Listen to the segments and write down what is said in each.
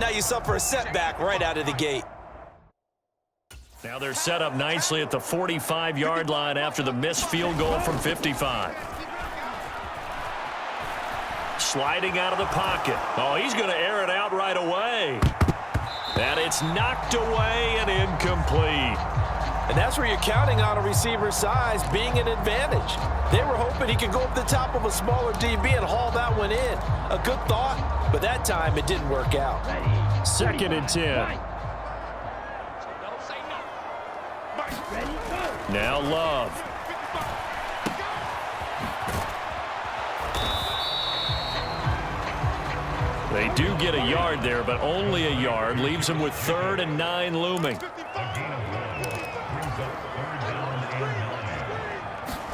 Now you suffer a setback right out of the gate. Now they're set up nicely at the 45-yard line after the missed field goal from 55. Sliding out of the pocket. Oh, he's going to air it out right away. And it's knocked away and incomplete. And that's where you're counting on a receiver's size being an advantage. They were hoping he could go up the top of a smaller DB and haul that one in. A good thought, but that time it didn't work out. 2nd and 10. Now Love. They do get a yard there, but only a yard. Leaves them with 3rd and 9 looming.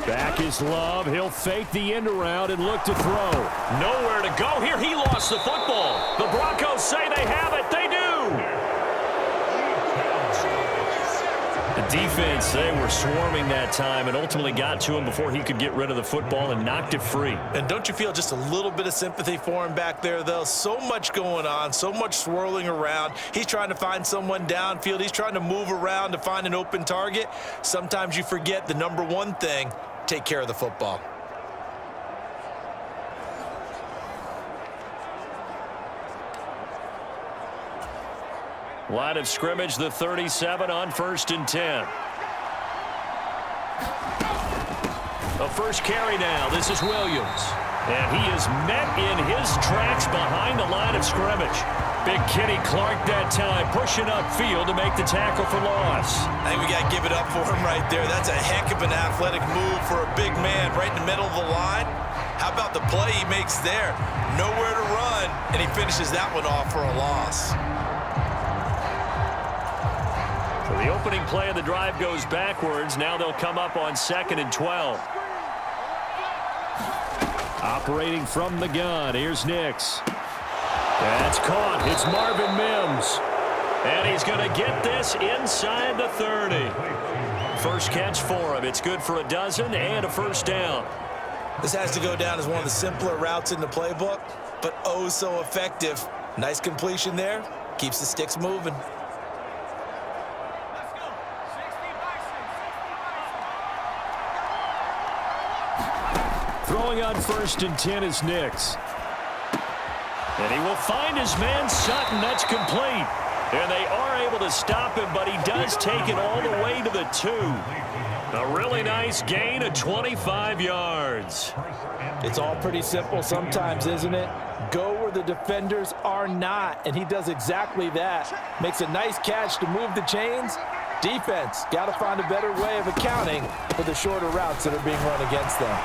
Back is Love. He'll fake the end around and look to throw. Nowhere to go here. He lost the football. The Broncos say they have it. They do. The defense, they were swarming that time and ultimately got to him before he could get rid of the football and knocked it free. And don't you feel just a little bit of sympathy for him back there, though? So much going on, so much swirling around. He's trying to find someone downfield. He's trying to move around to find an open target. Sometimes you forget the number one thing, take care of the football. Line of scrimmage, the 37 on 1st and 10. A first carry now. This is Williams. And he is met in his tracks behind the line of scrimmage. Big Kenny Clark that time pushing upfield to make the tackle for loss. I think we got to give it up for him right there. That's a heck of an athletic move for a big man right in the middle of the line. How about the play he makes there? Nowhere to run, and he finishes that one off for a loss. So the opening play of the drive goes backwards. Now they'll come up on 2nd and 12. Operating from the gun, here's Nix. That's caught. It's Marvin Mims. And he's going to get this inside the 30. First catch for him. It's good for a dozen and a first down. This has to go down as one of the simpler routes in the playbook, but oh so effective. Nice completion there. Keeps the sticks moving. Throwing on 1st and 10 is Nix. And he will find his man Sutton. That's complete. And they are able to stop him, but he does take it all the way to the 2. A really nice gain of 25 yards. It's all pretty simple sometimes, isn't it? Go where the defenders are not, and he does exactly that. Makes a nice catch to move the chains. Defense, got to find a better way of accounting for the shorter routes that are being run against them.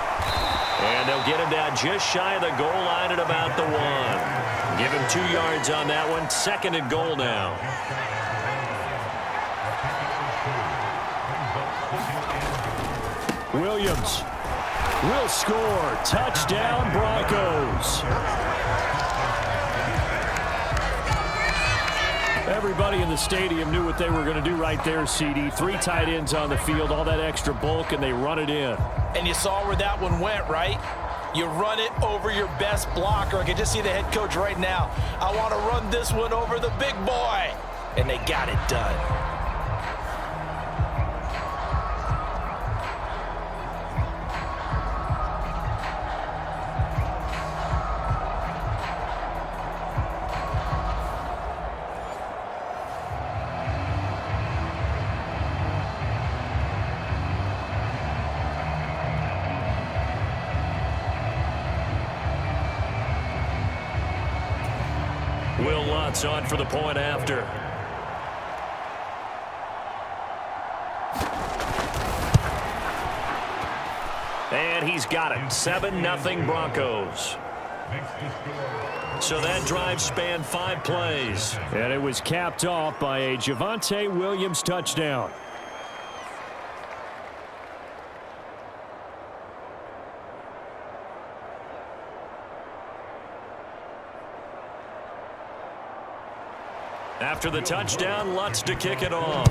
And they'll get him down just shy of the goal line at about the 1. Give him 2 yards on that one. 2nd and goal now. Williams will score. Touchdown, Broncos. Everybody in the stadium knew what they were going to do right there, CD. 3 tight ends on the field, all that extra bulk, and they run it in. And you saw where that one went, right? You run it over your best blocker. I can just see the head coach right now. I want to run this one over the big boy. And they got it done. Will Lutz on for the point after. And he's got it. 7-0 Broncos. So that drive spanned 5 plays. And it was capped off by a Javonte Williams touchdown. After the touchdown, Lutz to kick it off.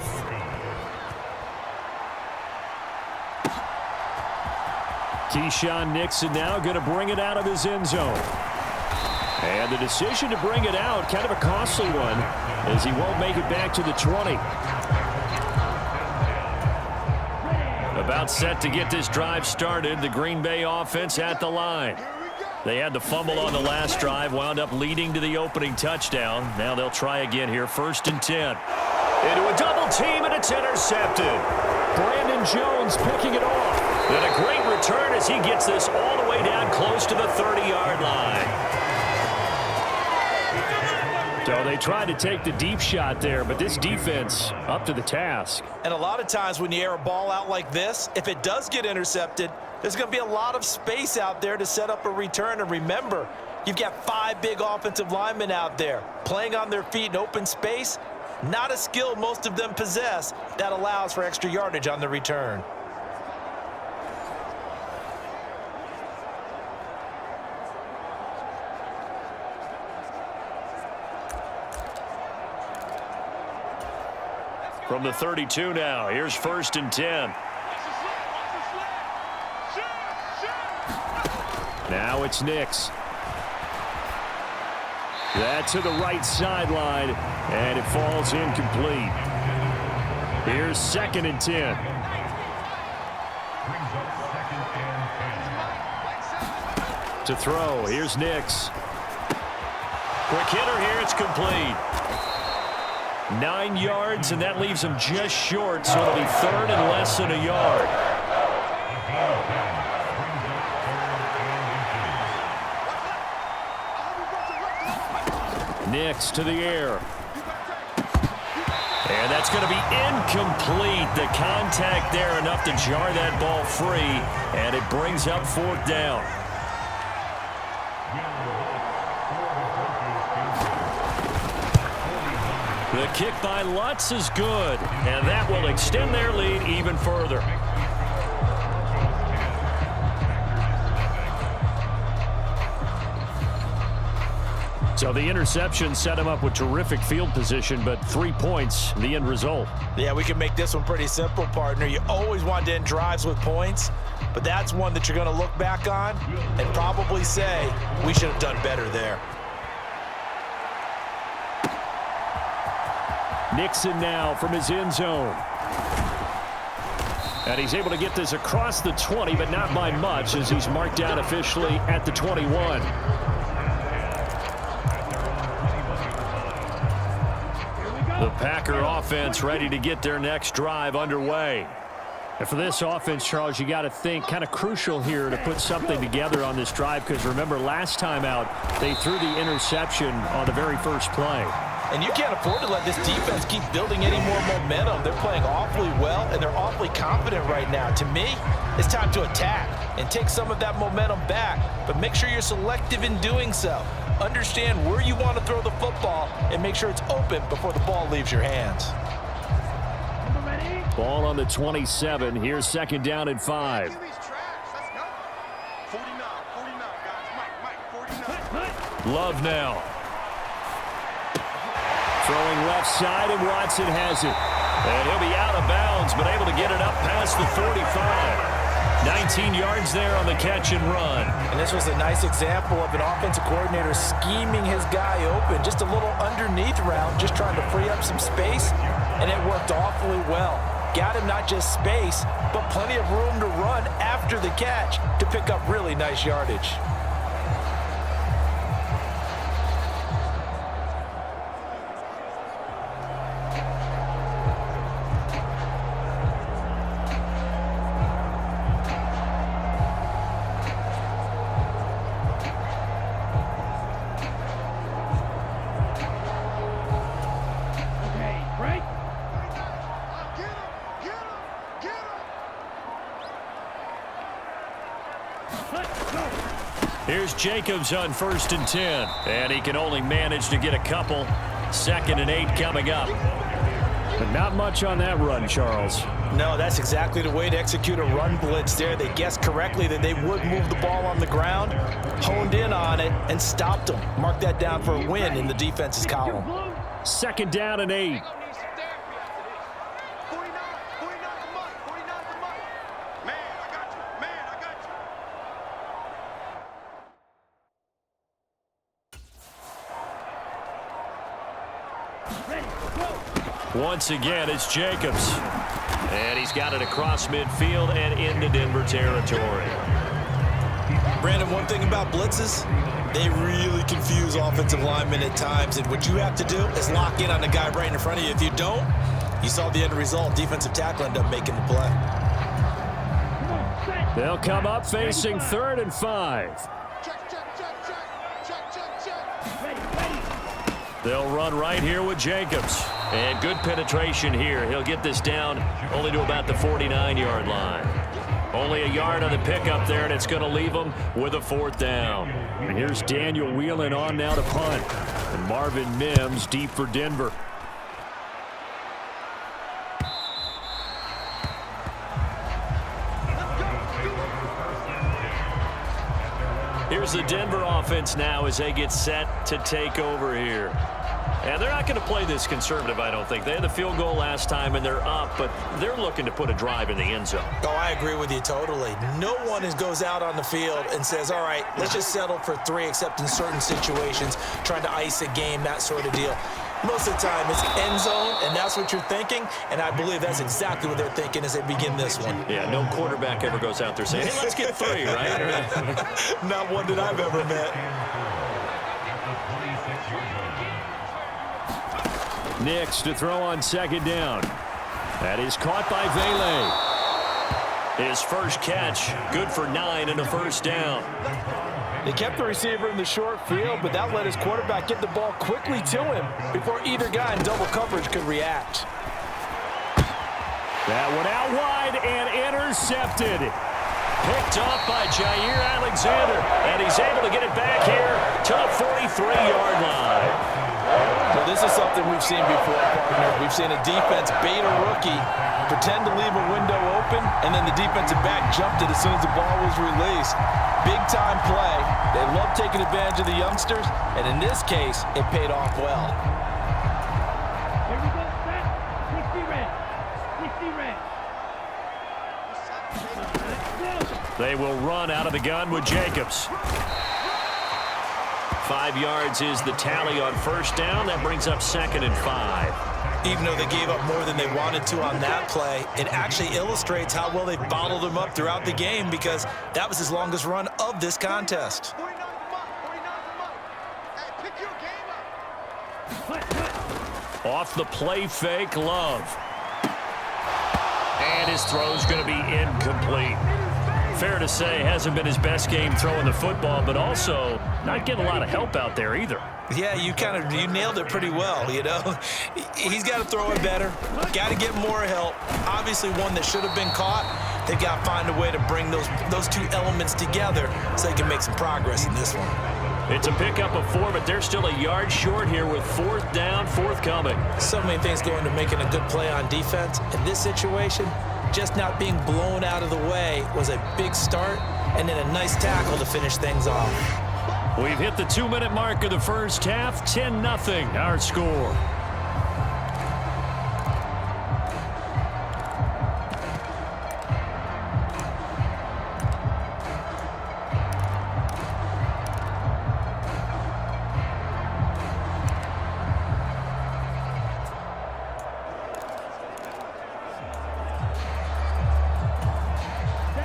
Keyshawn Nixon now going to bring it out of his end zone. And the decision to bring it out, kind of a costly one, as he won't make it back to the 20. About set to get this drive started, the Green Bay offense at the line. They had the fumble on the last drive, wound up leading to the opening touchdown. Now they'll try again here, 1st and 10. Into a double team, and it's intercepted. Brandon Jones picking it off. And a great return as he gets this all the way down close to the 30-yard line. So they tried to take the deep shot there, but this defense up to the task. And a lot of times when you air a ball out like this, if it does get intercepted, there's going to be a lot of space out there to set up a return. And remember, you've got 5 big offensive linemen out there playing on their feet in open space. Not a skill most of them possess that allows for extra yardage on the return. From the 32 now, here's 1st and 10. Now it's Nix. That to the right sideline, and it falls incomplete. Here's 2nd and 10. To throw, here's Nix. Quick hitter here, it's complete. 9 yards, and that leaves him just short, so it'll be 3rd and less than a yard. Nix to the air. And that's going to be incomplete. The contact there enough to jar that ball free, and it brings up 4th down. The kick by Lutz is good, and that will extend their lead even further. So the interception set him up with terrific field position, but 3 points, the end result. Yeah, we can make this one pretty simple, partner. You always want to end drives with points, but that's one that you're going to look back on and probably say, we should have done better there. Nixon now from his end zone. And he's able to get this across the 20, but not by much, as he's marked down officially at the 21. The Packer offense ready to get their next drive underway. And for this offense, Charles, you got to think kind of crucial here to put something together on this drive, because remember last time out, they threw the interception on the very first play. And you can't afford to let this defense keep building any more momentum. They're playing awfully well, and they're awfully confident right now. To me, it's time to attack and take some of that momentum back, but make sure you're selective in doing so. Understand where you want to throw the football and make sure it's open before the ball leaves your hands. Ball on the 27. Here's 2nd down and 5. Love now. Throwing left side, and Watson has it. And he'll be out of bounds, but able to get it up past the 45. 19 yards there on the catch and run. And this was a nice example of an offensive coordinator scheming his guy open. Just a little underneath route, just trying to free up some space, and it worked awfully well. Got him not just space, but plenty of room to run after the catch to pick up really nice yardage. Here's Jacobs on 1st and 10. And he can only manage to get a couple. 2nd and 8 coming up. But not much on that run, Charles. No, that's exactly the way to execute a run blitz there. They guessed correctly that they would move the ball on the ground, honed in on it, and stopped them. Mark that down for a win in the defense's column. 2nd down and 8. Once again, it's Jacobs. And he's got it across midfield and into Denver territory. Brandon, one thing about blitzes, they really confuse offensive linemen at times. And what you have to do is lock in on the guy right in front of you. If you don't, you saw the end result. Defensive tackle ended up making the play. They'll come up facing 3rd and 5. They'll run right here with Jacobs. And good penetration here. He'll get this down only to about the 49-yard line. Only a yard on the pickup there, and it's going to leave them with a 4th down. And here's Daniel Whelan on now to punt. And Marvin Mims deep for Denver. Here's the Denver offense now as they get set to take over here. And they're not going to play this conservative, I don't think. They had the field goal last time, and they're up, but they're looking to put a drive in the end zone. Oh, I agree with you totally. No one goes out on the field and says, all right, let's just settle for 3, except in certain situations, trying to ice a game, that sort of deal. Most of the time, it's end zone, and that's what you're thinking, and I believe that's exactly what they're thinking as they begin this one. Yeah, no quarterback ever goes out there saying, hey, let's get 3, right? Not one that I've ever met. Nix to throw on 2nd down. That is caught by Vele. His first catch, good for 9 and a 1st down. They kept the receiver in the short field, but that let his quarterback get the ball quickly to him before either guy in double coverage could react. That one out wide and intercepted. Picked off by Jair Alexander, and he's able to get it back here to the 43-yard line. Well, this is something we've seen before, partner. We've seen a defense bait a rookie, pretend to leave a window open, and then the defensive back jumped it as soon as the ball was released. Big-time play. They love taking advantage of the youngsters, and in this case, it paid off well. Here we go, set. 60 red. 60 red. They will run out of the gun with Jacobs. 5 yards is the tally on 1st down. That brings up 2nd and 5. Even though they gave up more than they wanted to on that play, it actually illustrates how well they bottled them up throughout the game, because that was his longest run of this contest. Off the play fake, Love. And his throw's going to be incomplete. Fair to say, hasn't been his best game throwing the football, but also not getting a lot of help out there either. Yeah, you nailed it pretty well, you know. He's got to throw it better, got to get more help. Obviously one that should have been caught. They've got to find a way to bring those 2 elements together so they can make some progress in this one. It's a pickup of 4, but they're still a yard short here with 4th down, forthcoming. So many things go into making a good play on defense. In this situation, just not being blown out of the way was a big start, and then a nice tackle to finish things off. We've hit the 2-minute mark of the first half. 10-0 our score.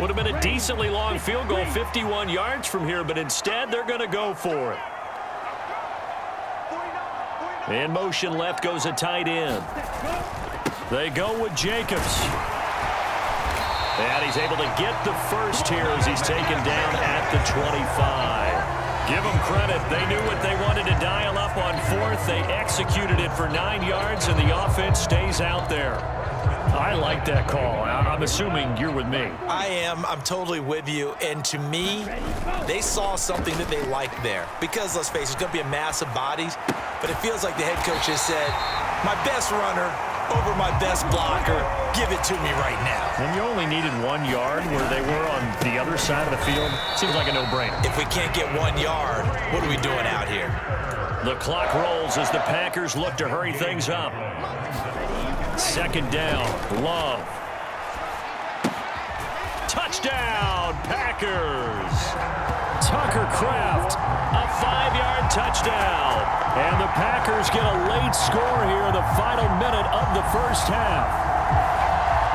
Would have been a decently long field goal, 51 yards from here, but instead they're going to go for it. In motion left goes a tight end. They go with Jacobs. And he's able to get the first here as he's taken down at the 25. Give them credit. They knew what they wanted to dial up on 4th. They executed it for 9 yards, and the offense stays out there. I like that call. I'm assuming you're with me. I am. I'm totally with you. And to me, they saw something that they liked there. Because, let's face it, it's going to be a mass of bodies. But it feels like the head coach has said, my best runner over my best blocker, give it to me right now. And you only needed 1 yard where they were on the other side of the field. Seems like a no-brainer. If we can't get 1 yard, what are we doing out here? The clock rolls as the Packers look to hurry things up. 2nd down, Love. Touchdown, Packers. Tucker Kraft, a 5-yard touchdown. And the Packers get a late score here first half.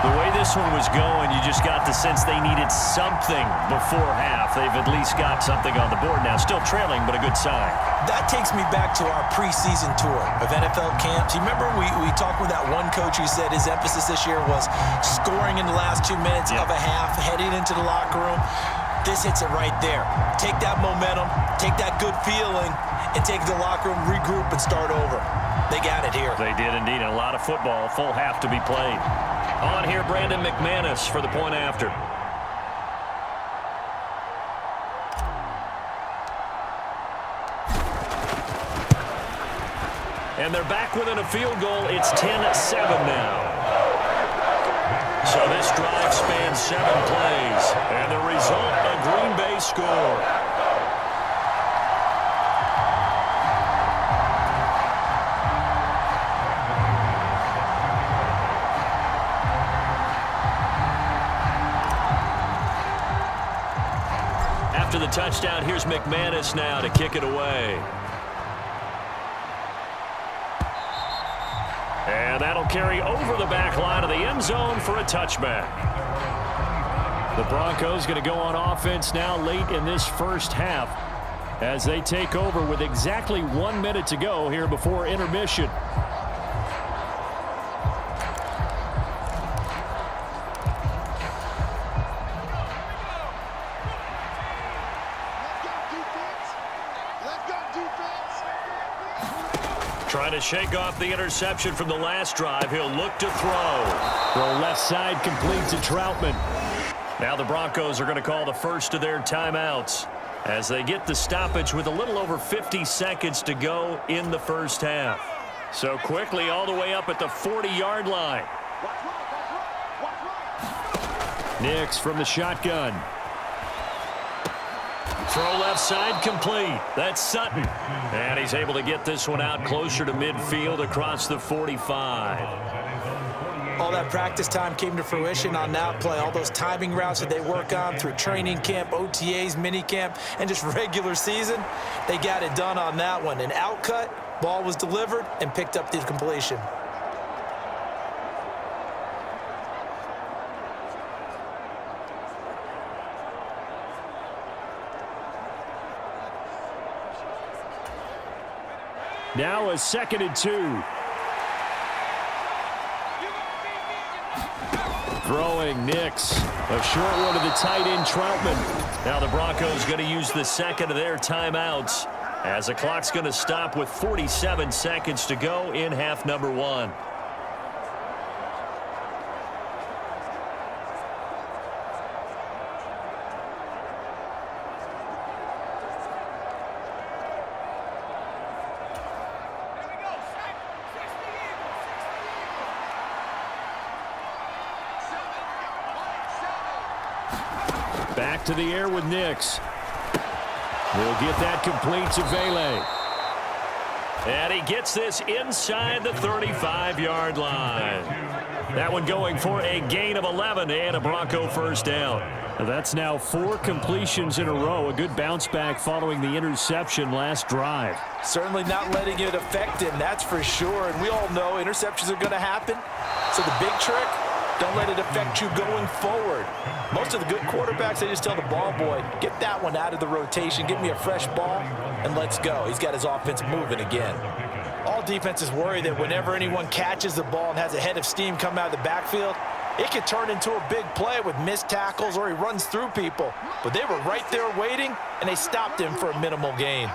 The way this one was going, you just got the sense they needed something before half. They've at least got something on the board now. Still trailing, but a good sign. That takes me back to our preseason tour of NFL camps. You remember we talked with that one coach who said his emphasis this year was scoring in the last 2 minutes of a half, heading into the locker room. This hits it right there. Take that momentum, take that good feeling, and take the locker room, regroup, and start over. They got it here. They did indeed. And a lot of football, full half to be played. On here, Brandon McManus for the point after. And they're back within a field goal. It's 10-7 now. So this drive spans 7 plays. And the result, a Green Bay score. After the touchdown, here's McManus now to kick it away. And that'll carry over the back line of the end zone for a touchback. The Broncos going to go on offense now late in this first half as they take over with exactly 1 minute to go here before intermission. Trying to shake off the interception from the last drive. He'll look to throw. Throw left side, complete to Troutman. Now the Broncos are going to call the first of their timeouts as they get the stoppage with a little over 50 seconds to go in the first half. So quickly all the way up at the 40-yard line. Nix from the shotgun. Throw left side complete. That's Sutton. And he's able to get this one out closer to midfield across the 45. All that practice time came to fruition on that play. All those timing routes that they work on through training camp, OTAs, minicamp, and just regular season, they got it done on that one. An outcut, ball was delivered, and picked up the completion. Now a 2nd and 2. Throwing Nix. A short one to the tight end, Troutman. Now the Broncos going to use the second of their timeouts as the clock's going to stop with 47 seconds to go in half number 1. Back to the air with Nix. He'll get that complete to Vele. And he gets this inside the 35-yard line. That one going for a gain of 11 and a Bronco first down. That's now 4 completions in a row. A good bounce back following the interception last drive. Certainly not letting it affect him, that's for sure. And we all know interceptions are going to happen. So the big trick, don't let it affect you going forward. Most of the good quarterbacks, they just tell the ball boy, get that one out of the rotation, give me a fresh ball, and let's go. He's got his offense moving again. All defenses worry that whenever anyone catches the ball and has a head of steam come out of the backfield, it could turn into a big play with missed tackles or he runs through people. But they were right there waiting, and they stopped him for a minimal gain.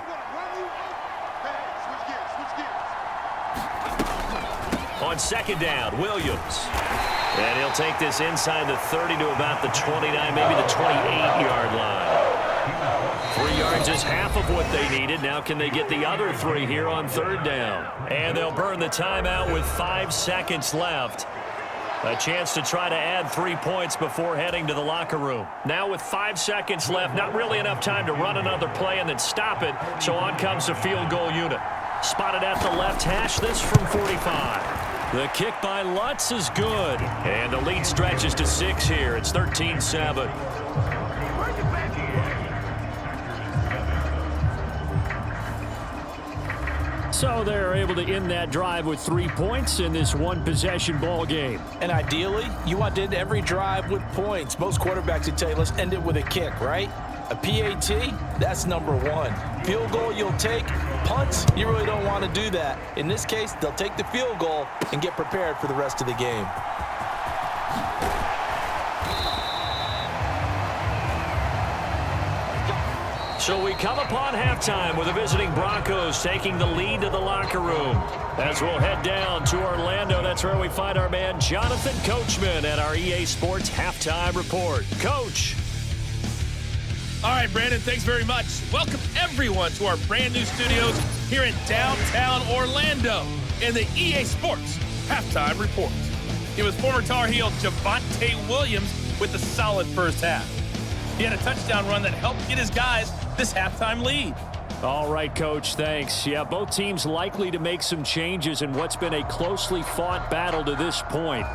On 2nd down, Williams. And he'll take this inside the 30 to about the 29, maybe the 28-yard line. 3 yards is half of what they needed. Now can they get the other 3 here on 3rd down? And they'll burn the timeout with 5 seconds left. A chance to try to add 3 points before heading to the locker room. Now with 5 seconds left, not really enough time to run another play and then stop it. So on comes the field goal unit. Spotted at the left hash, this from 45. The kick by Lutz is good. And the lead stretches to 6 here. It's 13-7. So they're able to end that drive with 3 points in this one-possession ball game. And ideally, you want to end every drive with points. Most quarterbacks would tell you, let's end it with a kick, right? A PAT, that's number one. Field goal you'll take. Punts, you really don't want to do that. In this case, they'll take the field goal and get prepared for the rest of the game. So we come upon halftime with the visiting Broncos taking the lead to the locker room. As we'll head down to Orlando, that's where we find our man Jonathan Coachman at our EA Sports Halftime Report. Coach. All right, Brandon, thanks very much. Welcome, everyone, to our brand new studios here in downtown Orlando in the EA Sports Halftime Report. It was former Tar Heel Javonte Williams with a solid first half. He had a touchdown run that helped get his guys this halftime lead. All right, Coach, thanks. Yeah, both teams likely to make some changes in what's been a closely fought battle to this point.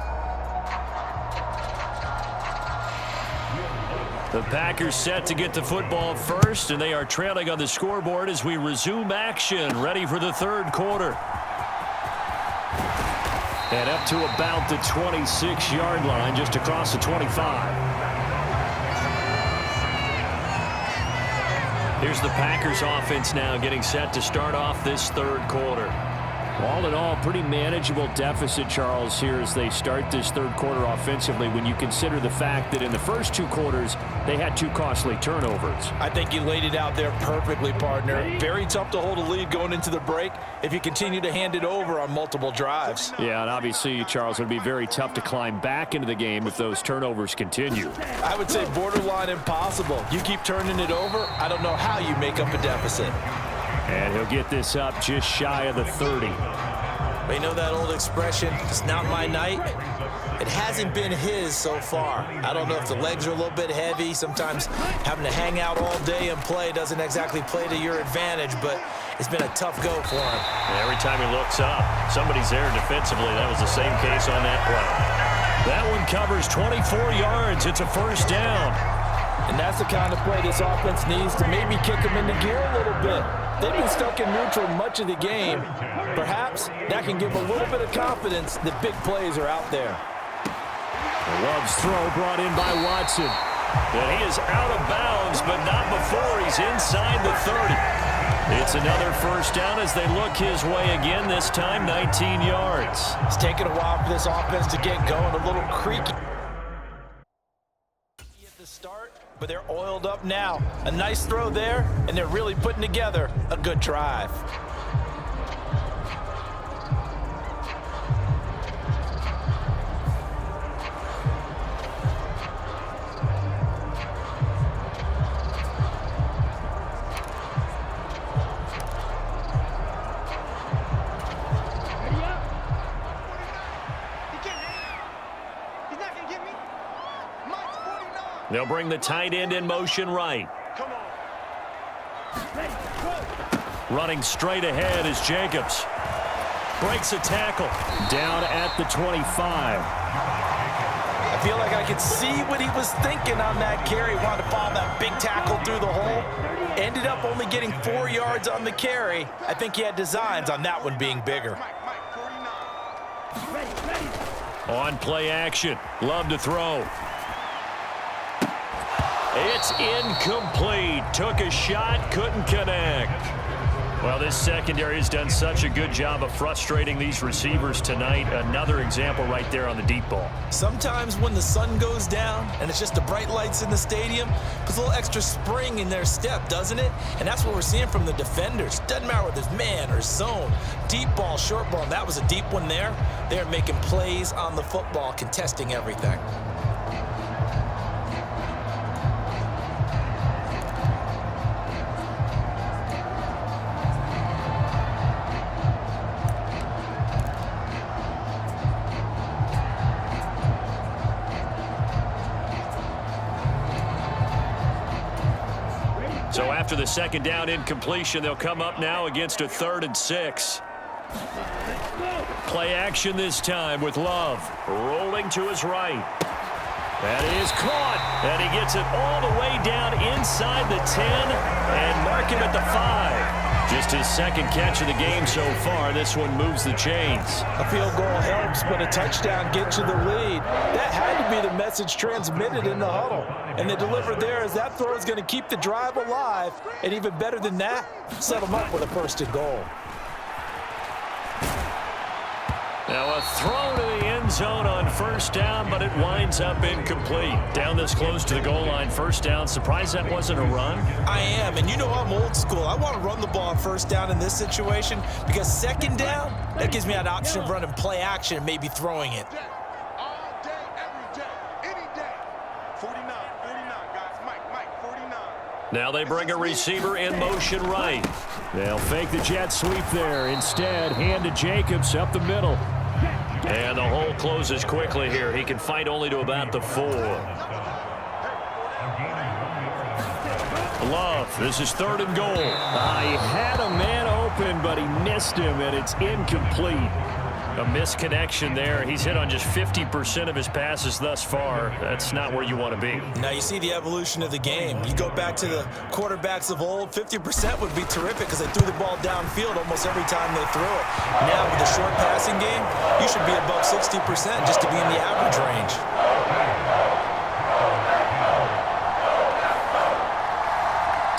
The Packers set to get the football first, and they are trailing on the scoreboard as we resume action, ready for the third quarter. And up to about the 26-yard line, just across the 25. Here's the Packers offense now getting set to start off this third quarter. All in all, pretty manageable deficit, Charles, here as they start this third quarter offensively when you consider the fact that in the first two quarters, they had 2 costly turnovers. I think you laid it out there perfectly, partner. Very tough to hold a lead going into the break if you continue to hand it over on multiple drives. Yeah, and obviously, Charles, it would be very tough to climb back into the game if those turnovers continue. I would say borderline impossible. You keep turning it over, I don't know how you make up a deficit. And he'll get this up just shy of the 30. But you know that old expression, it's not my night? It hasn't been his so far. I don't know if the legs are a little bit heavy. Sometimes having to hang out all day and play doesn't exactly play to your advantage, but it's been a tough go for him. And every time he looks up, somebody's there defensively. That was the same case on that play. That one covers 24 yards. It's a first down. And that's the kind of play this offense needs to maybe kick them into gear a little bit. They've been stuck in neutral much of the game. Perhaps that can give a little bit of confidence that big plays are out there. Love's throw brought in by Watson. And he is out of bounds, but not before he's inside the 30. It's another first down as they look his way again, this time 19 yards. It's taken a while for this offense to get going, a little creaky at the start, but they're oiled up now. A nice throw there, and they're really putting together a good drive. They'll bring the tight end in motion right. Running straight ahead is Jacobs. Breaks a tackle. Down at the 25. I feel like I could see what he was thinking on that carry. Wanted to follow that big tackle through the hole. Ended up only getting 4 yards on the carry. I think he had designs on that one being bigger. On play action. Love to throw. It's incomplete. Took a shot, couldn't connect. Well, this secondary has done such a good job of frustrating these receivers tonight. Another example right there on the deep ball. Sometimes when the sun goes down and it's just the bright lights in the stadium, puts a little extra spring in their step, doesn't it? And that's what we're seeing from the defenders. Doesn't matter whether it's man or zone. Deep ball, short ball, and that was a deep one there. They're making plays on the football, contesting everything. So after the second down incompletion, they'll come up now against a 3rd and 6. Play action this time with Love. Rolling to his right. That is caught. And he gets it all the way down inside the 10 and mark him at the 5. Just his second catch of the game so far. This one moves the chains. A field goal helps, but a touchdown gets you the lead. That had to be the message transmitted in the huddle. And they delivered there as that throw is going to keep the drive alive. And even better than that, set them up with a first and goal. Now a throw to the end zone on first down, but it winds up incomplete. Down this close to the goal line, first down. Surprised that wasn't a run? I am, and you know I'm old school. I want to run the ball on first down in this situation because second down, that gives me an option of running play action and maybe throwing it. All day, every day, any day. 49, guys. Mike, 49. Now they bring a receiver in motion right. They'll fake the jet sweep there. Instead, hand to Jacobs up the middle. And the hole closes quickly here. He can fight only to about the 4. Love, this is third and goal. He had a man open, but he missed him, and it's incomplete. A misconnection there. He's hit on just 50% of his passes thus far. That's not where you want to be. Now you see the evolution of the game. You go back to the quarterbacks of old, 50% would be terrific because they threw the ball downfield almost every time they threw it. Now with the short passing game, you should be above 60% just to be in the average range.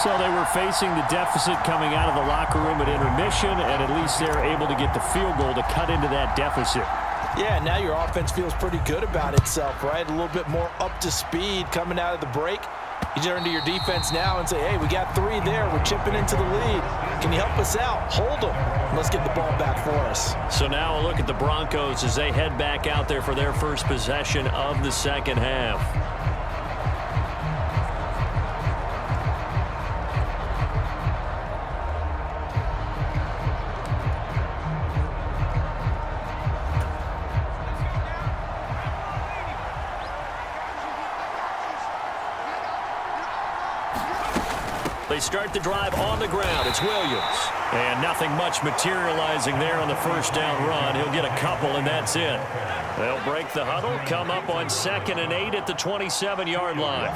So they were facing the deficit coming out of the locker room at intermission, and at least they're able to get the field goal to cut into that deficit. Yeah, now your offense feels pretty good about itself, right? A little bit more up to speed coming out of the break. You turn to your defense now and say, hey, we got 3 there. We're chipping into the lead. Can you help us out? Hold them. Let's get the ball back for us. So now a look at the Broncos as they head back out there for their first possession of the second half. They start the drive on the ground. It's Williams. And nothing much materializing there on the first down run. He'll get a couple, and that's it. They'll break the huddle, come up on 2nd and 8 at the 27-yard line.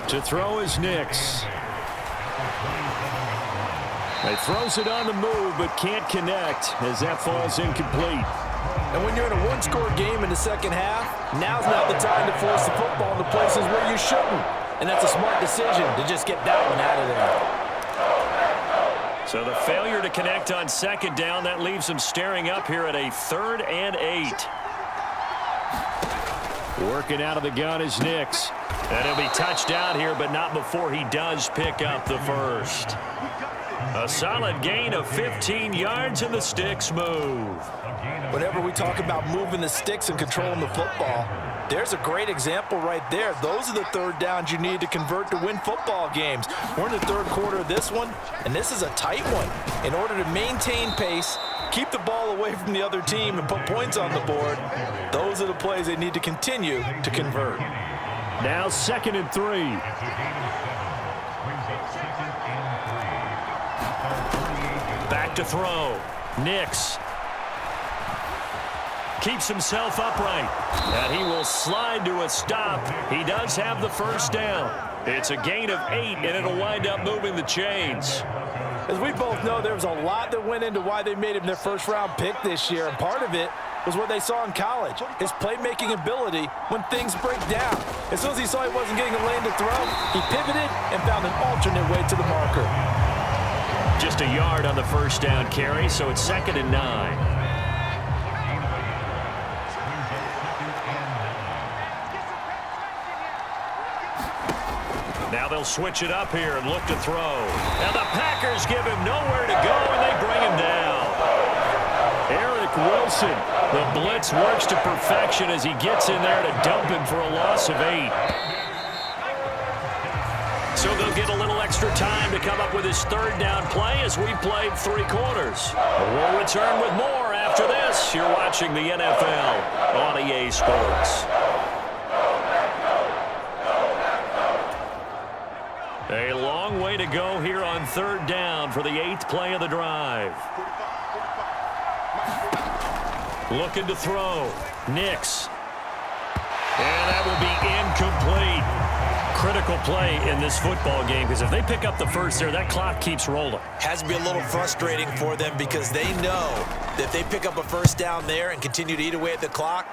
To throw is Nix. He throws it on the move, but can't connect as that falls incomplete. And when you're in a one-score game in the second half, now's not the time to force the football in the places where you shouldn't. And that's a smart decision to just get that one out of there. So the failure to connect on second down, that leaves them staring up here at a 3rd and 8. Working out of the gun is Nix. And he'll be touched out here, but not before he does pick up the first. A solid gain of 15 yards, and the sticks move. Whenever we talk about moving the sticks and controlling the football, there's a great example right there. Those are the third downs you need to convert to win football games. We're in the third quarter of this one, and this is a tight one. In order to maintain pace, keep the ball away from the other team, and put points on the board, those are the plays they need to continue to convert. Now 2nd and 3. Back to throw. Nix keeps himself upright, and he will slide to a stop. He does have the first down. It's a gain of 8, and it'll wind up moving the chains. As we both know, there was a lot that went into why they made him their first-round pick this year, and part of it was what they saw in college, his playmaking ability when things break down. As soon as he saw he wasn't getting a lane to throw, he pivoted and found an alternate way to the marker. Just a yard on the first down carry, so it's 2nd and 9. Now they'll switch it up here and look to throw. Now the Packers give him nowhere to go, and they bring him down. Eric Wilson, the blitz works to perfection as he gets in there to dump him for a loss of 8. So they'll get a little extra time to come up with his third down play as we've played 3 quarters. We'll return with more after this. You're watching the NFL on EA Sports. A long way to go here on third down for the 8th play of the drive. Looking to throw. Nix. And that will be incomplete. critical play in this football game because if they pick up the first there, that clock keeps rolling. Has to be a little frustrating for them because they know that if they pick up a first down there and continue to eat away at the clock,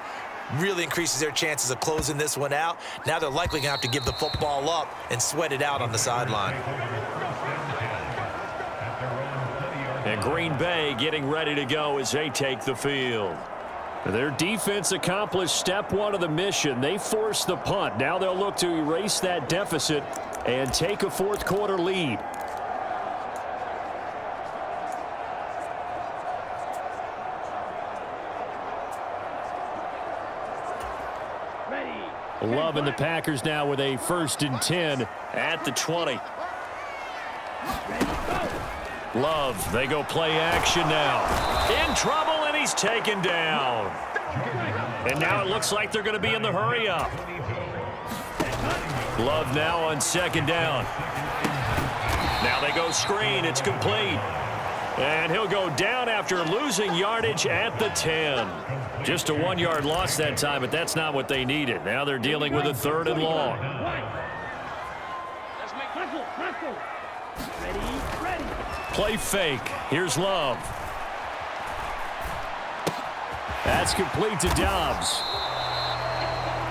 really increases their chances of closing this one out. Now they're likely going to have to give the football up and sweat it out on the sideline. And Green Bay getting ready to go as they take the field. Their defense accomplished step one of the mission. They forced the punt. Now they'll look to erase that deficit and take a fourth quarter lead. Love and the Packers now with a 1st and 10 at the 20. Love, they go play action now. In trouble, and he's taken down. And now it looks like they're going to be in the hurry up. Love now on 2nd down. Now they go screen. It's complete. And he'll go down after losing yardage at the 10. Just a 1-yard loss that time, but that's not what they needed. Now they're dealing with a 3rd and long. Play fake. Here's Love. That's complete to Dobbs.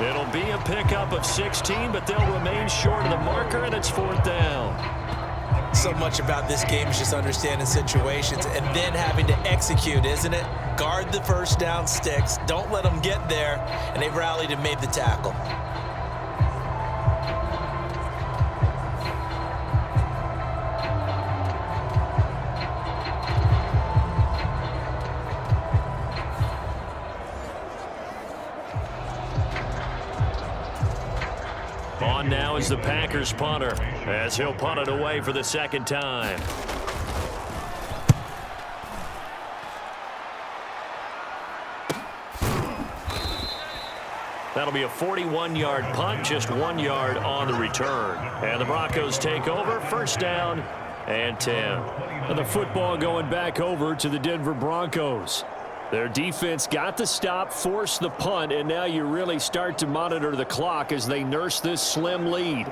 It'll be a pickup of 16, but they'll remain short of the marker, and it's 4th down. So much about this game is just understanding situations and then having to execute, isn't it? Guard the first down sticks. Don't let them get there. And they rallied and made the tackle. On now is the Packers punter as he'll punt it away for the 2nd time. That'll be a 41-yard punt, just 1 yard on the return. And the Broncos take over, 1st down and 10. And the football going back over to the Denver Broncos. Their defense got the stop, forced the punt, and now you really start to monitor the clock as they nurse this slim lead.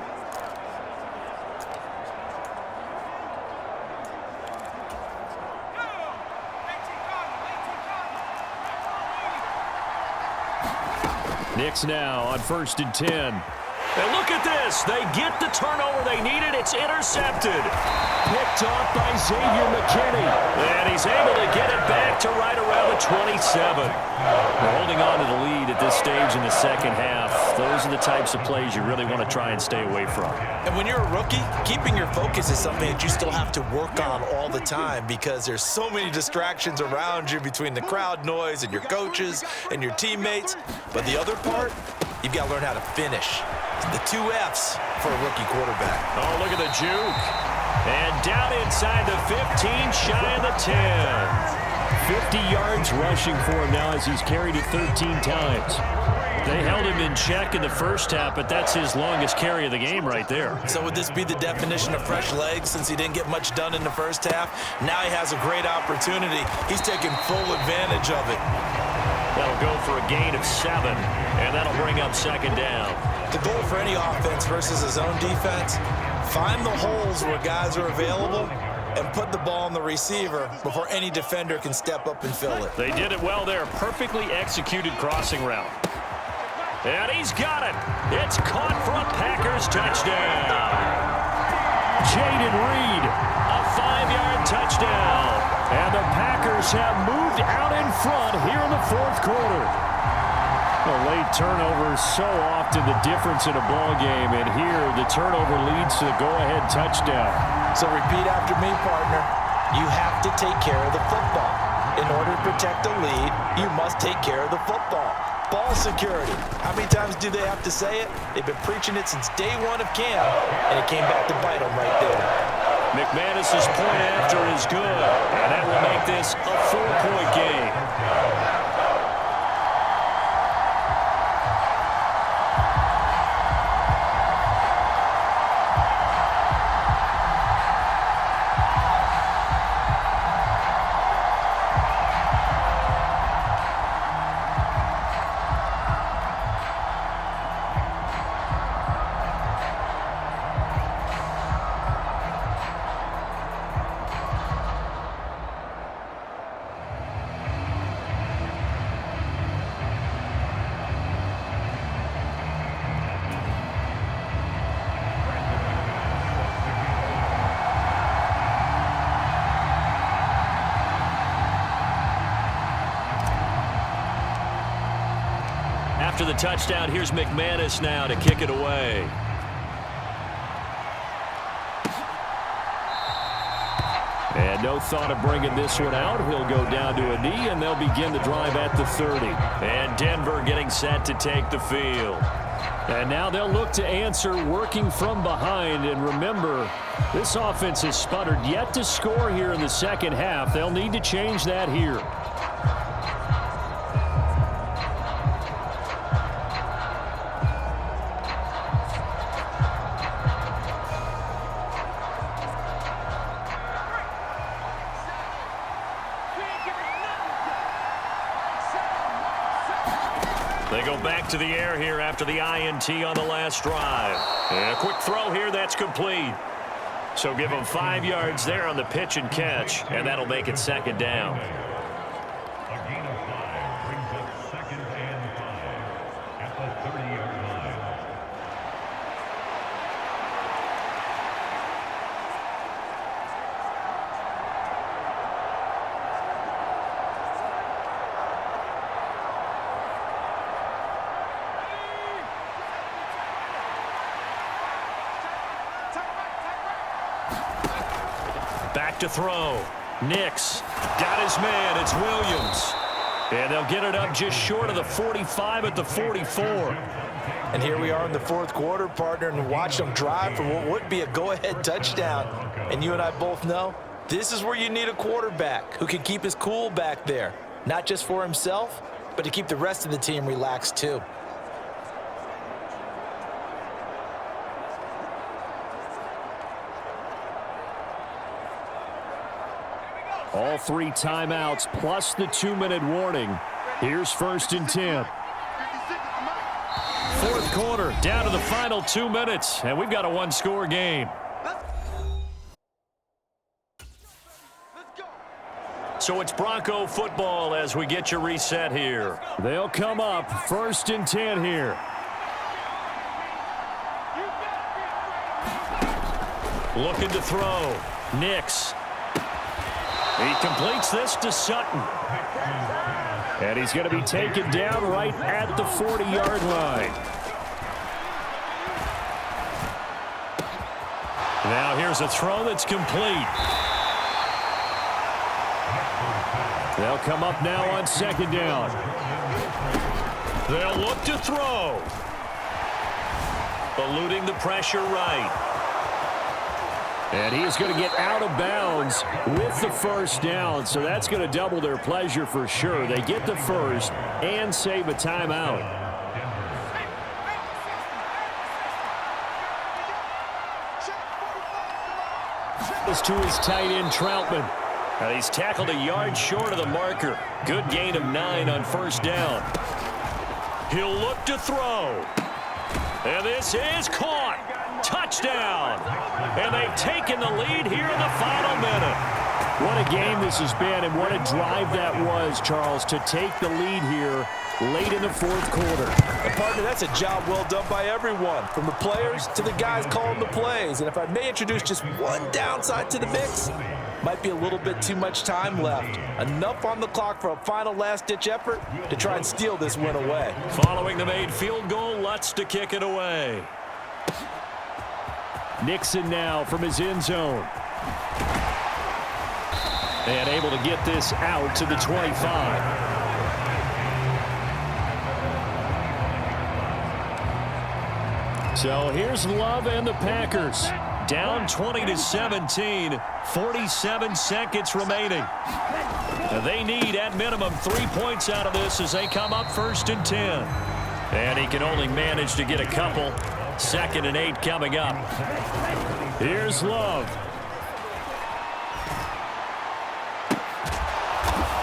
Knicks now on 1st and 10. And look at this. They get the turnover they needed. It's intercepted. Picked off by Xavier McKinney. And he's able to get it back to right around the 27. They're holding on to the lead at this stage in the 2nd half. Those are the types of plays you really want to try and stay away from. And when you're a rookie, keeping your focus is something that you still have to work on all the time because there's so many distractions around you between the crowd noise and your coaches and your teammates. But the other part, you've got to learn how to finish. The 2 F's for a rookie quarterback. Oh, look at the juke. And down inside the 15, shy of the 10. 50 yards rushing for him now as he's carried it 13 times. They held him in check in the 1st half, but that's his longest carry of the game right there. So would this be the definition of fresh legs since he didn't get much done in the 1st half? Now he has a great opportunity. He's taking full advantage of it. That'll go for a gain of 7, and that'll bring up 2nd down. The goal for any offense versus his own defense, find the holes where guys are available and put the ball on the receiver before any defender can step up and fill it. They did it well there. Perfectly executed crossing route. And he's got it. It's caught for a Packers touchdown. Jaden Reed, a 5-yard touchdown. And the Packers have moved out in front here in the 4th quarter. A late turnover is so often the difference in a ball game, and here the turnover leads to the go-ahead touchdown. So repeat after me, partner. You have to take care of the football. In order to protect the lead, you must take care of the football. Ball security. How many times do they have to say it? They've been preaching it since day 1 of camp, and it came back to bite them right there. McManus's point after is good, and that will make this a 4-point game. After the touchdown, here's McManus now to kick it away. And no thought of bringing this one out. He'll go down to a knee, and they'll begin the drive at the 30. And Denver getting set to take the field. And now they'll look to answer working from behind. And remember, this offense has sputtered yet to score here in the second half. They'll need to change that here. They go back to the air here after the INT on the last drive. And a quick throw here, that's complete. So give them 5 yards there on the pitch and catch, and that'll make it second down. A gain of 5 brings up 2nd and 5 at the 30-yard line. Back to throw. Nix got his man. It's Williams. And they'll get it up just short of the 45 at the 44. And here we are in the fourth quarter, partner, and watch them drive for what would be a go-ahead touchdown. And you and I both know this is where you need a quarterback who can keep his cool back there, not just for himself, but to keep the rest of the team relaxed too. All 3 timeouts plus the 2-minute warning. Here's 1st and 10. Fourth quarter, down to the final 2 minutes, and we've got a 1-score game. So it's Bronco football as we get you reset here. They'll come up 1st and 10 here. Looking to throw. Nix. He completes this to Sutton. And he's going to be taken down right at the 40-yard line. Now here's a throw that's complete. They'll come up now on 2nd down. They'll look to throw. Eluding the pressure right. And he's going to get out of bounds with the 1st down, so that's going to double their pleasure for sure. They get the 1st and save a timeout. This to his tight end, Troutman. And he's tackled a yard short of the marker. Good gain of 9 on 1st down. He'll look to throw. And this is caught. Touchdown. And they've taken the lead here in the final minute. What a game this has been, and what a drive that was, Charles, to take the lead here late in the fourth quarter. And partner, that's a job well done by everyone, from the players to the guys calling the plays. And if I may introduce just one downside to the mix, might be a little bit too much time left. Enough on the clock for a final last-ditch effort to try and steal this win away. Following the made field goal, Lutz to kick it away. Nixon now from his end zone. And able to get this out to the 25. So here's Love and the Packers. Down 20-17, 47 seconds remaining. They need, at minimum, 3 points out of this as they come up 1st and 10. And he can only manage to get a couple. 2nd and 8 coming up. Here's Love.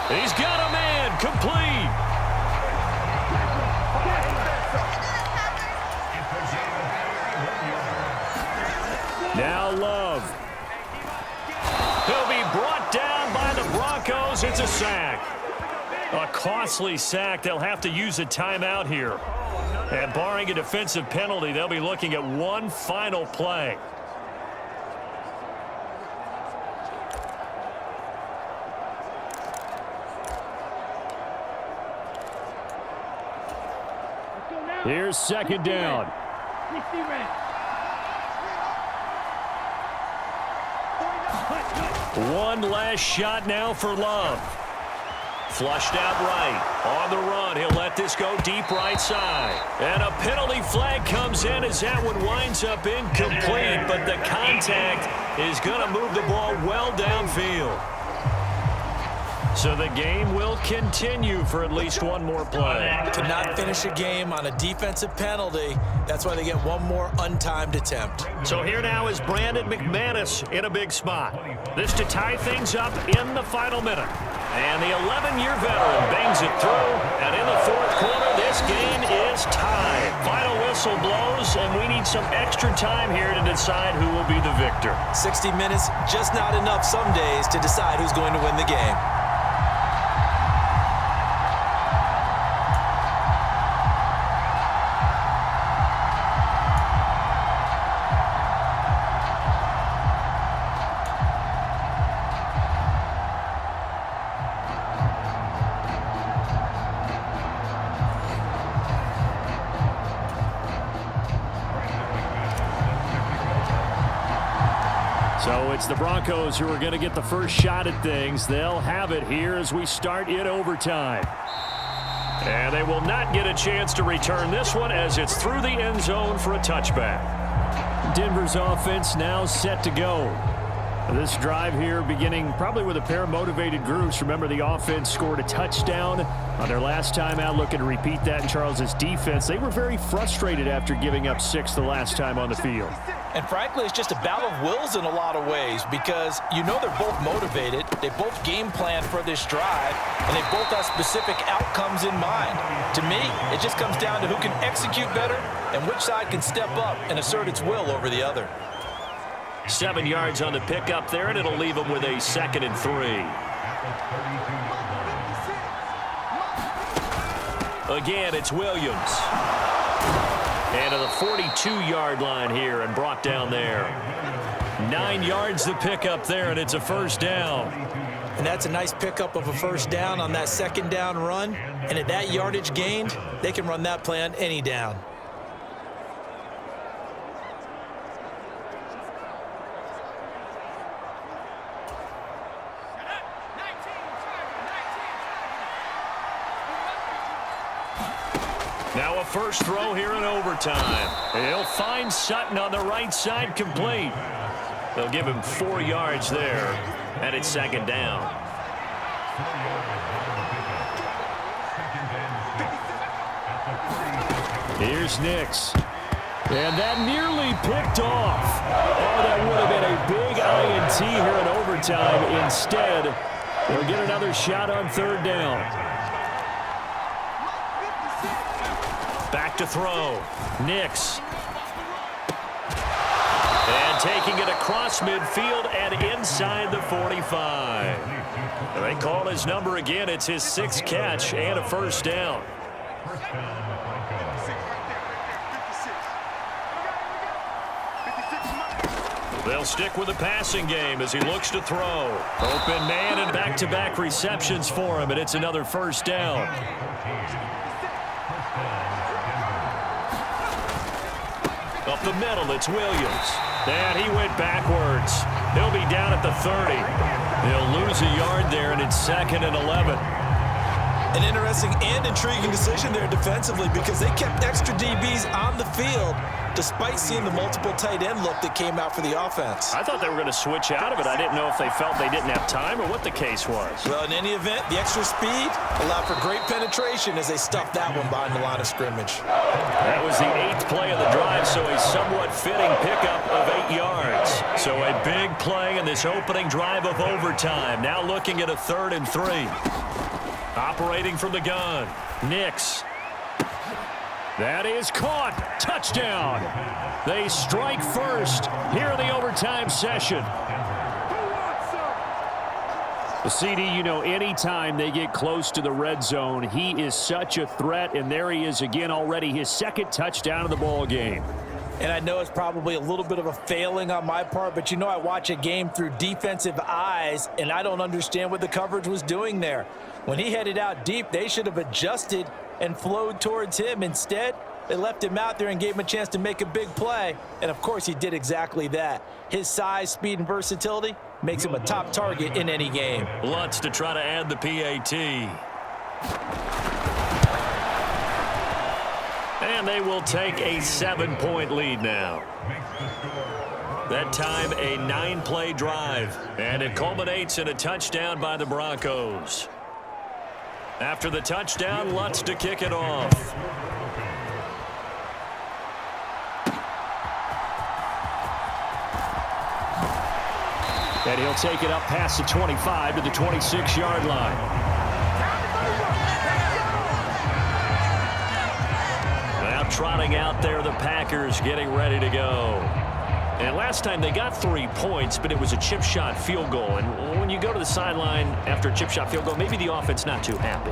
He's got a man, complete. Now Love. He'll be brought down by the Broncos. It's a sack. A costly sack. They'll have to use a timeout here. And barring a defensive penalty, they'll be looking at one final play. Here's second down. 60 red. One last shot now for Love. Flushed out right. On the run, he'll let this go deep right side. And a penalty flag comes in as that one winds up incomplete, but the contact is going to move the ball well downfield. So the game will continue for at least one more play. To not finish a game on a defensive penalty, that's why they get one more untimed attempt. So here now is Brandon McManus in a big spot. This to tie things up in the final minute. And the 11-year veteran bangs it through. And in the fourth quarter, this game is tied. Final whistle blows, and we need some extra time here to decide who will be the victor. 60 minutes, just not enough some days to decide who's going to win the game. So it's the Broncos who are going to get the first shot at things. They'll have it here as we start in overtime. And they will not get a chance to return this one as it's through the end zone for a touchback. Denver's offense now set to go. This drive here beginning probably with a pair of motivated groups. Remember, the offense scored a touchdown on their last time out. Looking to repeat that in Charles's defense. They were very frustrated after giving up 6 the last time on the field. And frankly, it's just a battle of wills in a lot of ways because you know they're both motivated. They both game plan for this drive, and they both have specific outcomes in mind. To me, it just comes down to who can execute better and which side can step up and assert its will over the other. 7 yards on the pickup there, and it'll leave them with a 2nd and 3. Again, it's Williams. And to the 42-yard line here and brought down there. 9 yards to pick up there, and it's a first down. And that's a nice pickup of a first down on that second down run. And at that yardage gained, they can run that play on any down. Now a first throw here in overtime. He'll find Sutton on the right side complete. They'll give him 4 yards there, and it's second down. Here's Nix. And that nearly picked off. Oh, that would have been a big INT here in overtime. Instead, they'll get another shot on third down. Back to throw. Nix. And taking it across midfield and inside the 45. And they call his number again. It's his 6th catch and a first down. They'll stick with the passing game as he looks to throw. Open man and back-to-back receptions for him, and it's another first down. Up the middle, it's Williams. And he went backwards. He'll be down at the 30. They'll lose a yard there, and it's 2nd and 11. An interesting and intriguing decision there defensively because they kept extra DBs on the field despite seeing the multiple tight end look that came out for the offense. I thought they were going to switch out of it. I didn't know if they felt they didn't have time or what the case was. Well, in any event, the extra speed allowed for great penetration as they stuffed that one behind the line of scrimmage. That was the 8th play of the drive, so a somewhat fitting pickup of 8 yards. So a big play in this opening drive of overtime. Now looking at a 3rd and 3. Operating from the gun. Nix. That is caught. Touchdown. They strike first here in the overtime session. The CD, you know, anytime they get close to the red zone, he is such a threat, and there he is again already, his 2nd touchdown of the ball game. And I know it's probably a little bit of a failing on my part, but you know I watch a game through defensive eyes, and I don't understand what the coverage was doing there. When he headed out deep, they should have adjusted and flowed towards him. Instead, They left him out there and gave him a chance to make a big play. And, of course, he did exactly that. His size, speed, and versatility makes him a top target in any game. Lutz to try to add the PAT. And they will take a 7-point lead now. That time, a 9-play drive. And it culminates in a touchdown by the Broncos. After the touchdown, Lutz to kick it off. And he'll take it up past the 25 to the 26-yard line. Now trotting out there, the Packers getting ready to go. And last time they got 3 points, but it was a chip shot field goal. And when you go to the sideline after a chip shot field goal, maybe the offense not too happy.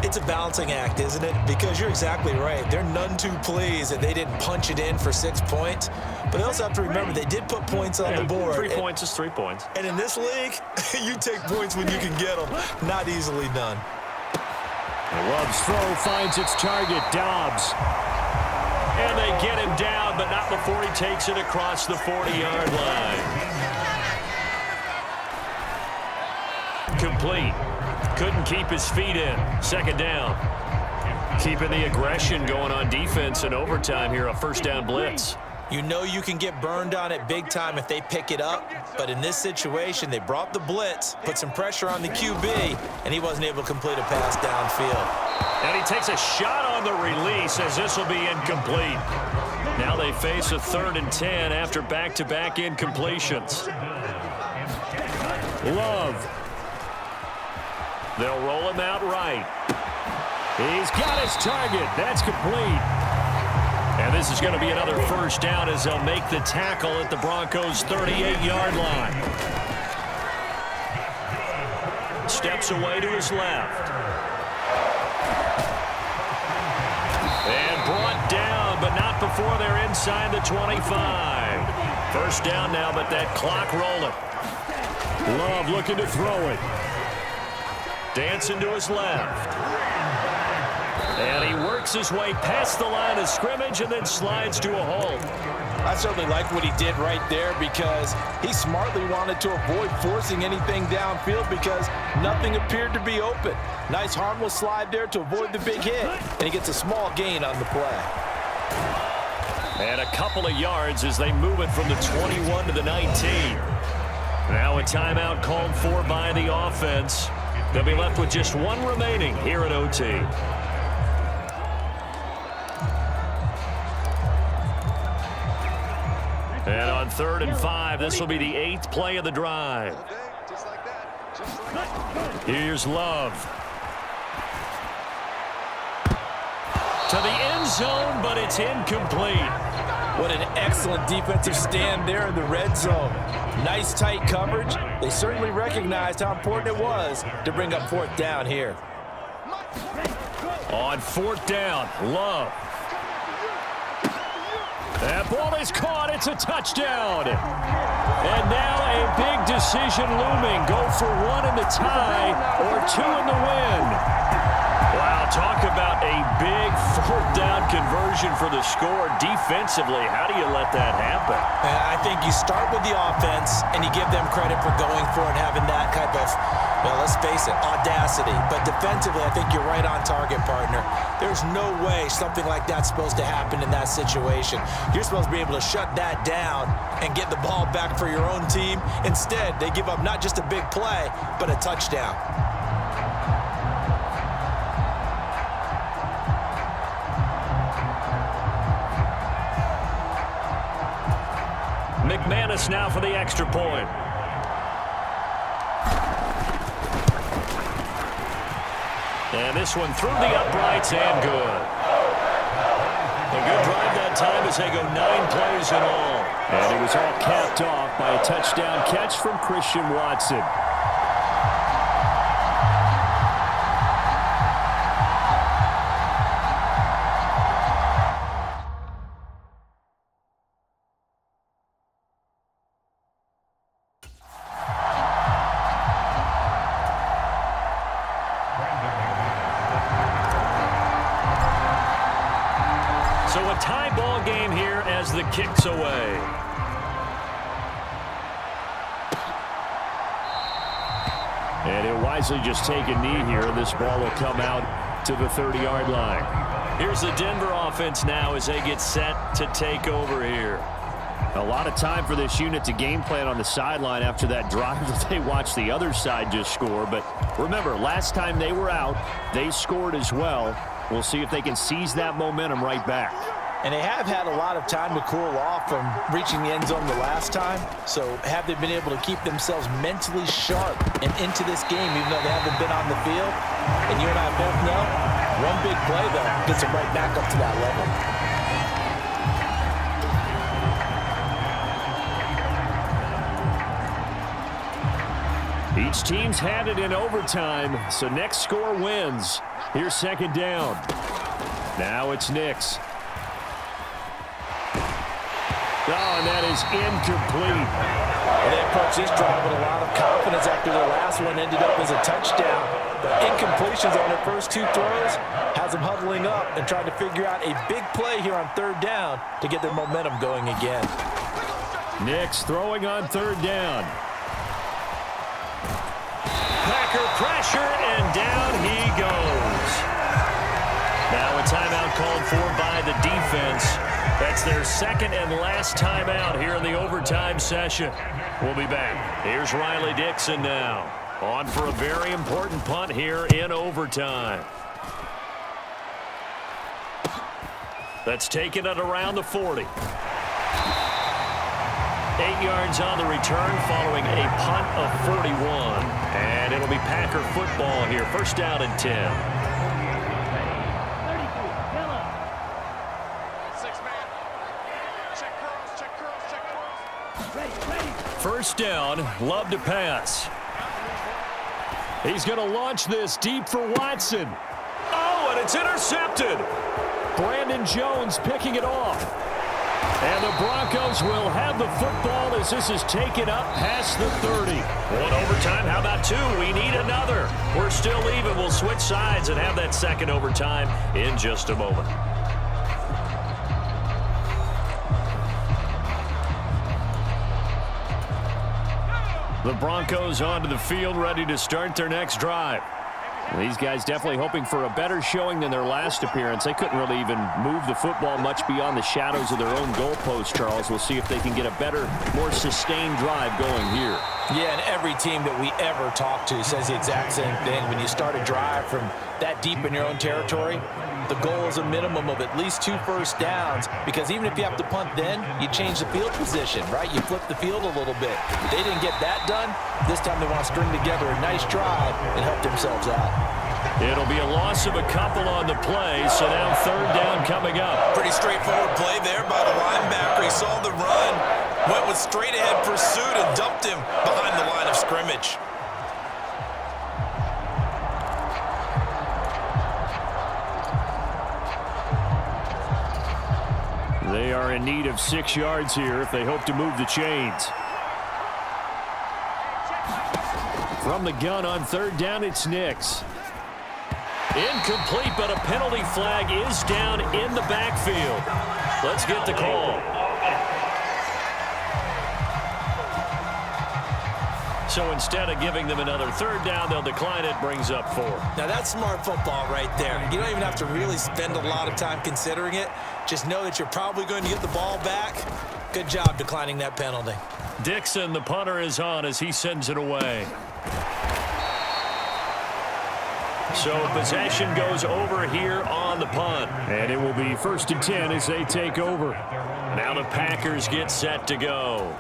It's a balancing act, isn't it? Because you're exactly right. They're none too pleased that they didn't punch it in for 6 points. But they also have to remember they did put points on the board. 3 points is 3 points. And in this league, you take points when you can get them. Not easily done. Love's throw finds its target, Dobbs. And they get him down, but not before he takes it across the 40-yard line. Complete. Couldn't keep his feet in. Second down. Keeping the aggression going on defense in overtime here, a first down blitz. You know you can get burned on it big time if they pick it up. But in this situation, they brought the blitz, put some pressure on the QB, and he wasn't able to complete a pass downfield. And he takes a shot on the release as this will be incomplete. Now they face a 3rd and 10 after back-to-back incompletions. Love. They'll roll him out right. He's got his target. That's complete. And this is going to be another first down as they'll make the tackle at the Broncos' 38-yard line. Steps away to his left. And brought down, but not before they're inside the 25. First down now, but that clock rolling. Love looking to throw it. Dancing to his left. And he works his way past the line of scrimmage and then slides to a halt. I certainly like what he did right there because he smartly wanted to avoid forcing anything downfield because nothing appeared to be open. Nice harmless slide there to avoid the big hit, and he gets a small gain on the play. And a couple of yards as they move it from the 21 to the 19. Now a timeout called for by the offense. They'll be left with just one remaining here at OT. And on 3rd and 5, this will be the 8th play of the drive. Here's Love. To the end zone, but it's incomplete. What an excellent defensive stand there in the red zone. Nice tight coverage. They certainly recognized how important it was to bring up 4th down here. On 4th down, Love. That ball is caught. It's a touchdown. And now a big decision looming. Go for 1 in the tie or 2 in the win. Wow, talk about a big 4th down conversion for the score. Defensively, how do you let that happen? I think you start with the offense and you give them credit for going for it and having that type of, well, let's face it, audacity. But defensively, I think you're right on target, partner. There's no way something like that's supposed to happen in that situation. You're supposed to be able to shut that down and get the ball back for your own team. Instead, they give up not just a big play, but a touchdown. McManus now for the extra point. And this one through the uprights and good. A good drive that time as they go 9 plays in all. And it was all capped off by a touchdown catch from Christian Watson. So a tie ball game here as the kick's away. And he'll wisely just take a knee here. This ball will come out to the 30-yard line. Here's the Denver offense now as they get set to take over here. A lot of time for this unit to game plan on the sideline after that drive that they watched the other side just score. But remember, last time they were out, they scored as well. We'll see if they can seize that momentum right back. And they have had a lot of time to cool off from reaching the end zone the last time. So have they been able to keep themselves mentally sharp and into this game even though they haven't been on the field? And you and I both know, one big play, though, gets them right back up to that level. Each team's had it in overtime, so next score wins. Here's second down. Now it's Knicks. Oh, and that is incomplete. Well, they approached this drive with a lot of confidence after their last one ended up as a touchdown. But incompletions on their first two throws has them huddling up and trying to figure out a big play here on third down to get their momentum going again. Knicks throwing on third down. Packer pressure, and down he goes. Now a timeout called for by the defense. That's their second and last timeout here in the overtime session. We'll be back. Here's Riley Dixon now. On for a very important punt here in overtime. That's taken at around the 40. 8 yards on the return following a punt of 41. And it'll be Packer football here. First down and 10. First down, Love to pass. He's going to launch this deep for Watson. Oh, and it's intercepted. Brandon Jones picking it off. And the Broncos will have the football as this is taken up past the 30. One overtime, how about two? We need another. We're still even. We'll switch sides and have that second overtime in just a moment. The Broncos onto the field, ready to start their next drive. These guys definitely hoping for a better showing than their last appearance. They couldn't really even move the football much beyond the shadows of their own goalpost, Charles. We'll see if they can get a better, more sustained drive going here. Yeah, and every team that we ever talk to says the exact same thing. When you start a drive from that deep in your own territory, the goal is a minimum of at least 2 first downs, because even if you have to punt then, you change the field position, right? You flip the field a little bit. They didn't get that done. This time they want to string together a nice drive and help themselves out. It'll be a loss of a couple on the play, so now third down coming up. Pretty straightforward play there by the linebacker. He saw the run, went with straight-ahead pursuit and dumped him behind the line of scrimmage. They are in need of 6 yards here if they hope to move the chains. From the gun on third down, it's Knicks. Incomplete, but a penalty flag is down in the backfield. Let's get the call. So instead of giving them another third down, they'll decline it, brings up 4. Now that's smart football right there. You don't even have to really spend a lot of time considering it. Just know that you're probably going to get the ball back. Good job declining that penalty. Dixon, the punter, is on as he sends it away. So possession goes over here on the punt. And it will be 1st and 10 as they take over. Now the Packers get set to go.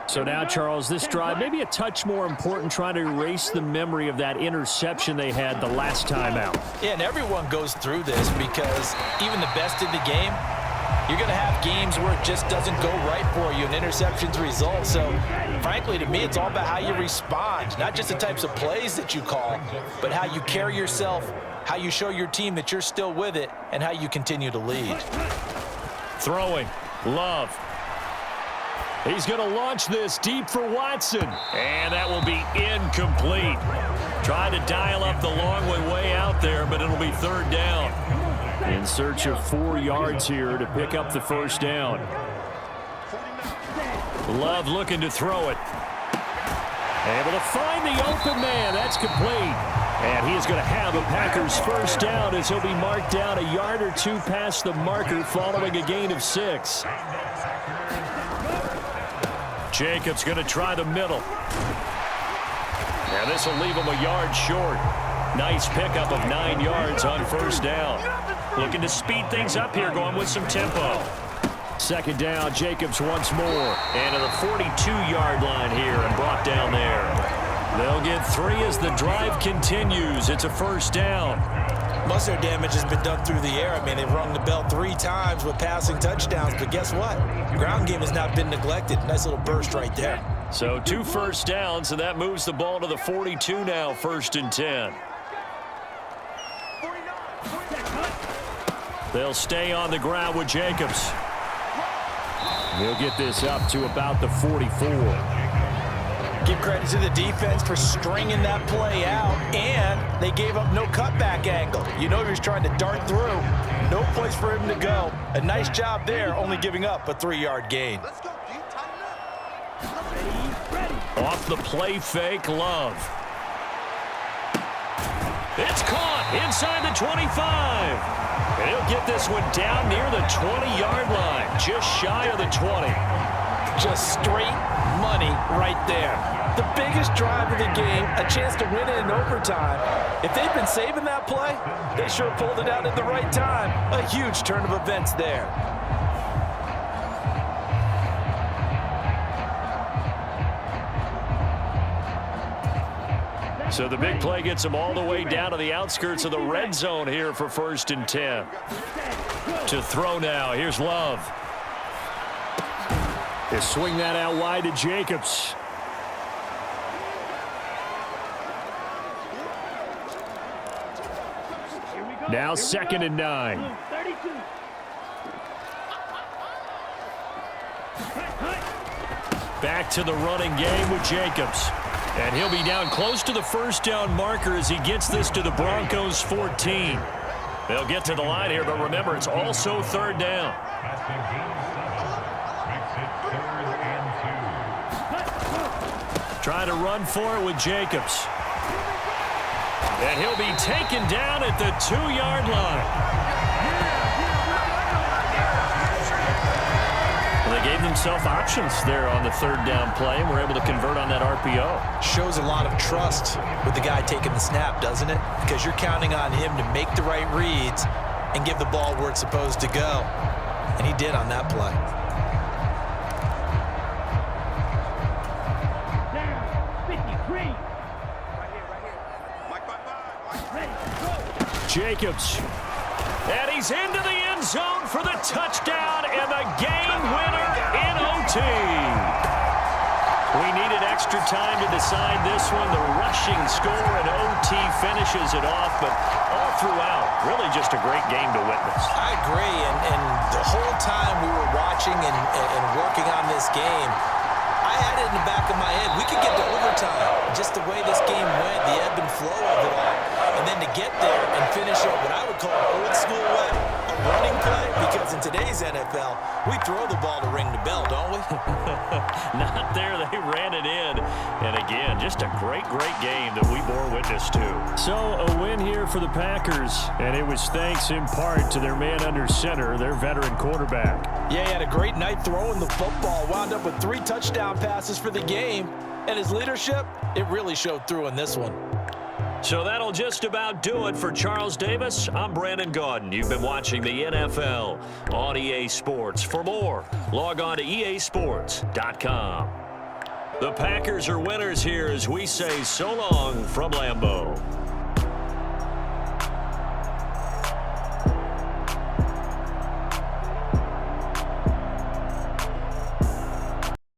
So now, Charles, this drive maybe a touch more important, trying to erase the memory of that interception they had the last time out. Yeah, and everyone goes through this because even the best in the game, you're going to have games where it just doesn't go right for you and interceptions result. So, frankly, to me, it's all about how you respond, not just the types of plays that you call, but how you carry yourself, how you show your team that you're still with it, and how you continue to lead. Throwing, Love. He's going to launch this deep for Watson. And that will be incomplete. Trying to dial up the long way out there, but it'll be third down. In search of 4 yards here to pick up the first down. Love looking to throw it. Able to find the open man. That's complete. And he is going to have a Packers first down as he'll be marked down a yard or 2 past the marker following a gain of 6. Jacobs going to try the middle. And this will leave him a yard short. Nice pickup of 9 yards on first down. Looking to speed things up here, going with some tempo. Second down, Jacobs once more. And to the 42-yard line here and brought down there. They'll get 3 as the drive continues. It's a first down. Most of their damage has been done through the air. I mean, they've rung the bell 3 times with passing touchdowns. But guess what? The ground game has not been neglected. Nice little burst right there. So 2 first downs, and that moves the ball to the 42 now, 1st and 10. They'll stay on the ground with Jacobs. He'll get this up to about the 44. Give credit to the defense for stringing that play out, and they gave up no cutback angle. You know he was trying to dart through. No place for him to go. A nice job there, only giving up a 3-yard gain. Off the play fake, Love. It's caught inside the 25. And he'll get this one down near the 20-yard line, just shy of the 20. Just straight money right there. The biggest drive of the game, a chance to win it in overtime. If they've been saving that play, they sure pulled it out at the right time. A huge turn of events there. So the big play gets them all the way down to the outskirts of the red zone here for 1st and 10. To throw now, here's Love. They swing that out wide to Jacobs. Now 2nd and 9. Back to the running game with Jacobs. And he'll be down close to the first down marker as he gets this to the Broncos 14. They'll get to the line here, but remember, it's also 3rd down. Trying to run for it with Jacobs. And he'll be taken down at the 2-yard line. They gave themselves options there on the 3rd down play and were able to convert on that RPO. Shows a lot of trust with the guy taking the snap, doesn't it? Because you're counting on him to make the right reads and give the ball where it's supposed to go. And he did on that play. Jacobs. And he's into the end zone for the touchdown and the game winner in OT. We needed extra time to decide this one. The rushing score and OT finishes it off, but all throughout, really just a great game to witness. I agree, and the whole time we were watching and working on this game, I had it in the back of my head. We could get to overtime. Just the way this game went, the ebb and flow of it all. And then to get there and finish it what I would call an old school way, a running play, because in today's NFL, we throw the ball to ring the bell, don't we? Not there. They ran it in. And again, just a great, great game that we bore witness to. So a win here for the Packers, and it was thanks in part to their man under center, their veteran quarterback. Yeah, he had a great night throwing the football. Wound up with 3 touchdown passes for the game. And his leadership, it really showed through in this one. So that'll just about do it for Charles Davis. I'm Brandon Gaudin. You've been watching the NFL on EA Sports. For more, log on to easports.com. The Packers are winners here as we say so long from Lambeau.